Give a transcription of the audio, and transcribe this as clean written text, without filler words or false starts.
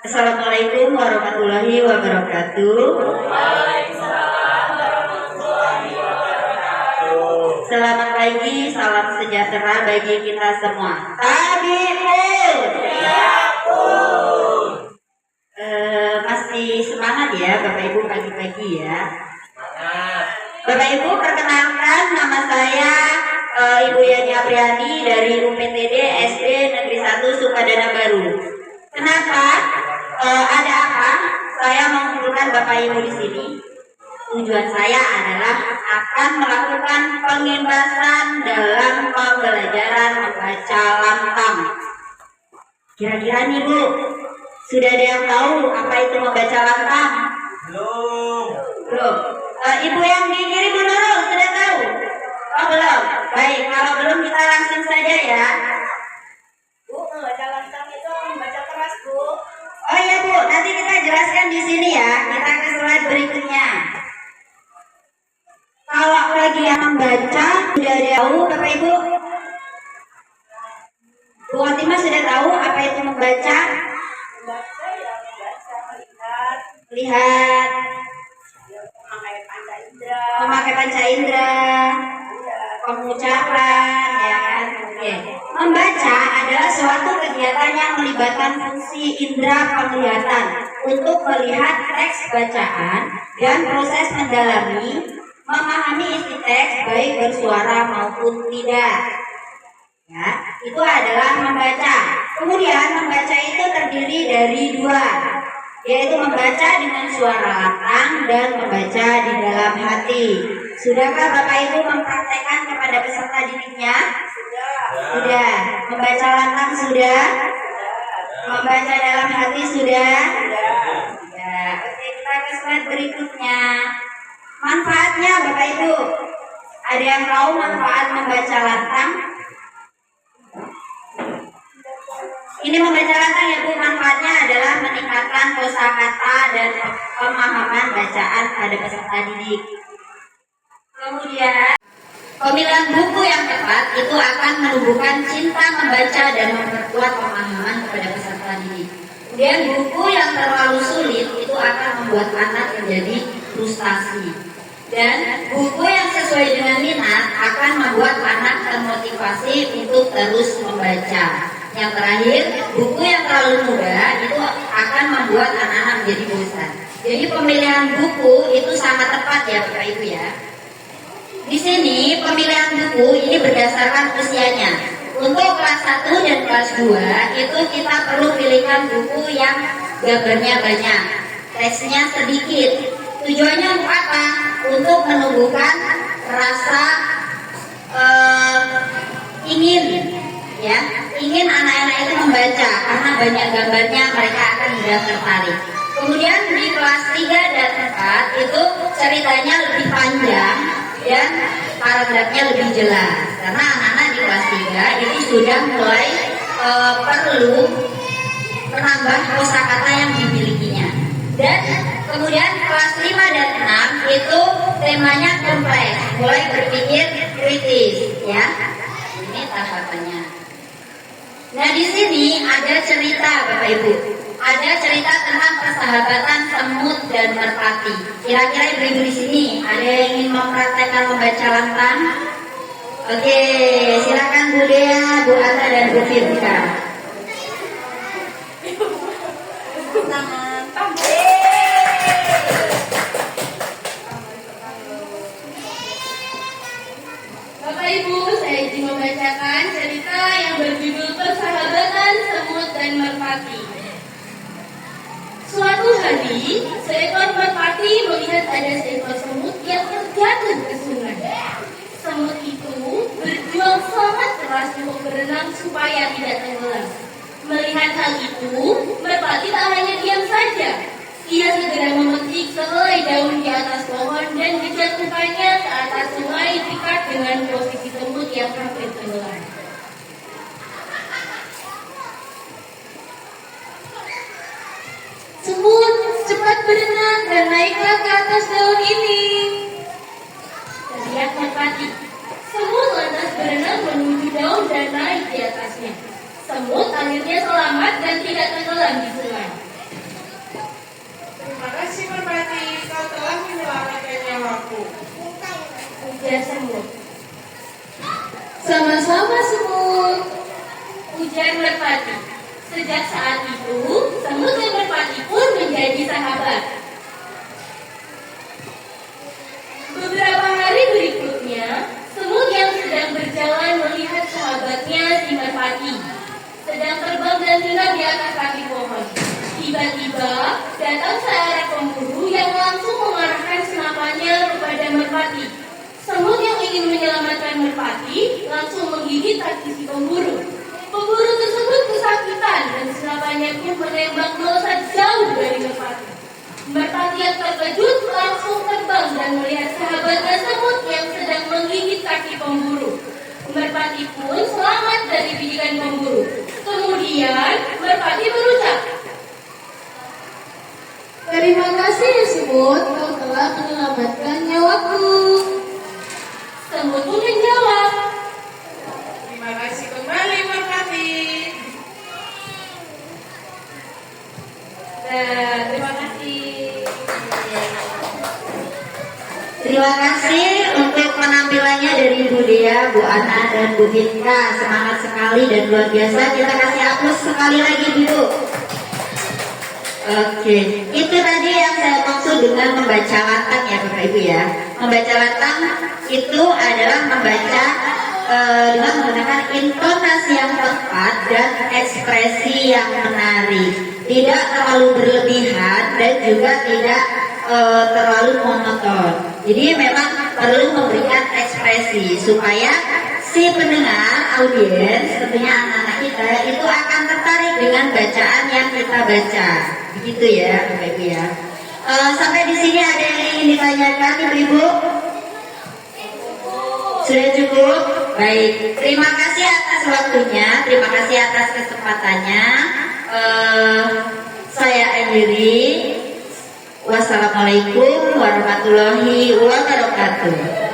Assalamualaikum warahmatullahi wabarakatuh. Selamat pagi, salam sejahtera bagi kita semua. Tabibul. Masih semangat ya Bapak Ibu pagi-pagi ya. Bapak Ibu, perkenalkan nama saya Ibu Yani Apriani dari UPTD SD Negeri 1 Sukadana Baru. Kenapa? Ada apa? Saya mengumpulkan Bapak Ibu di sini. Tujuan saya adalah akan melakukan pengembasan dalam pembelajaran membaca lantang. Kira-kira nih Bu, sudah ada yang tahu apa itu membaca lantang? Belum. Ibu yang di kiri Bu Nurul sudah tahu? Oh belum. Baik, kalau belum kita langsung saja ya. Bu, membaca lantang itu membaca keras, Bu. Oh iya Bu, nanti kita jelaskan di sini ya. Kita ke slide berikutnya. Kalau lagi yang membaca sudah tahu Bapak Ibu? Bu Fatimah sudah tahu apa itu membaca? Membaca ya, membaca, melihat, Lihat, memakai panca indera. memakai panca indera, pengucapan, ya kan? Oke. Membaca adalah suatu kegiatan yang melibatkan fungsi indera penglihatan untuk melihat teks bacaan dan proses mendalami, memahami isi teks baik bersuara maupun tidak. Ya, itu adalah membaca. Kemudian membaca itu terdiri dari dua, yaitu membaca dengan suara lantang dan membaca di dalam hati. Sudahkah Bapak Ibu mempraktekkan kepada peserta didiknya? Sudah. Membaca lantang sudah? Membaca dalam hati sudah? Ya. Oke, kita ke slide berikutnya. Manfaatnya Bapak Ibu, ada yang tahu manfaat membaca lantang? Ini membaca lantang ya Bu, manfaatnya adalah meningkatkan kosakata dan pemahaman bacaan pada peserta didik. Kemudian pemilihan buku yang tepat itu akan menumbuhkan cinta membaca dan memperkuat pemahaman kepada peserta didik. Kemudian buku yang terlalu sulit itu akan membuat anak menjadi frustasi. Dan buku yang sesuai dengan minat akan membuat anak termotivasi untuk terus membaca. Yang terakhir, buku yang terlalu mudah itu akan membuat anak-anak menjadi bosan. Jadi pemilihan buku itu sangat tepat ya Bapak Ibu ya. Di sini pemilihan buku ini berdasarkan usianya. Untuk kelas 1 dan kelas 2 itu kita perlu pilihkan buku yang gambarnya banyak, teksnya sedikit. Tujuannya untuk apa? Untuk menumbuhkan rasa ingin anak-anak itu membaca karena banyak gambarnya, mereka akan mudah tertarik. Kemudian di kelas 3 dan 4 itu ceritanya lebih panjang dan paragrafnya lebih jelas karena anak-anak di kelas 3 itu sudah mulai perlu menambah kosakata yang dimilikinya. Dan kemudian kelas 5 dan 6 itu temanya kompleks, mulai berpikir kritis ya. Ini tahapannya. Nah, di sini ada cerita Bapak Ibu. Ada cerita tentang persahabatan semut dan merpati. Kira-kira ibu-ibu di sini ada yang ingin mempraktekkan membaca lantang? Oke, silakan Bu Dea, Bu Ata dan Bu Firka. Bapak Ibu, saya ingin membacakan cerita yang berjudul Persahabatan Semut dan Merpati. Suatu hari, seekor merpati melihat ada seekor semut yang terjatuh ke sungai. Semut itu berjuang sangat keras untuk berenang supaya tidak tenggelam. Melihat hal itu, merpati tak hanya diam saja. Ia segera memetik sehelai daun di atas pohon dan dijatuhkannya ke atas sungai dekat dengan posisi semut yang hampir tenggelam. Semut, cepat berenang dan naiklah ke atas daun ini, teriak merpati. Semut lantas berenang menuju daun dan naik di atasnya. Semut akhirnya selamat dan tidak tenggelam di sungai. merpati langsung menggigit kaki si pemburu. Pemburu tersebut kesakitan dan senapannya pun menembak melesat jauh dari merpati. Merpati yang terkejut langsung terbang dan melihat sahabatnya semut yang sedang menggigit kaki pemburu. Merpati pun selamat dari gigitan pemburu. Kemudian merpati berucap, Terima kasih ya semut, kau telah menyelamatkan nyawaku. semut pun menjawab, Terima kasih kembali merpati. terima kasih. Terima kasih untuk penampilannya dari Bu Dea, Bu Ana, dan Bu Hinka. Semangat sekali dan luar biasa. Kita kasih aplaus sekali lagi, Bu. Oke, itu tadi yang saya maksud dengan membaca lantang ya Bapak Ibu ya. Membaca lantang itu adalah membaca dengan menggunakan intonasi yang tepat dan ekspresi yang menarik. Tidak terlalu berlebihan dan juga tidak terlalu monoton. Jadi memang perlu memberikan ekspresi supaya si pendengar, audiens, tentunya anak-anak kita itu akan tertarik dengan bacaan yang kita baca. Begitu ya, Bapak Ibu ya. Sampai di sini ada yang ingin ditanyakan, Ibu-ibu? Sudah cukup? Baik. Terima kasih atas waktunya, terima kasih atas kesempatannya. Saya akhiri. Wassalamualaikum warahmatullahi wabarakatuh.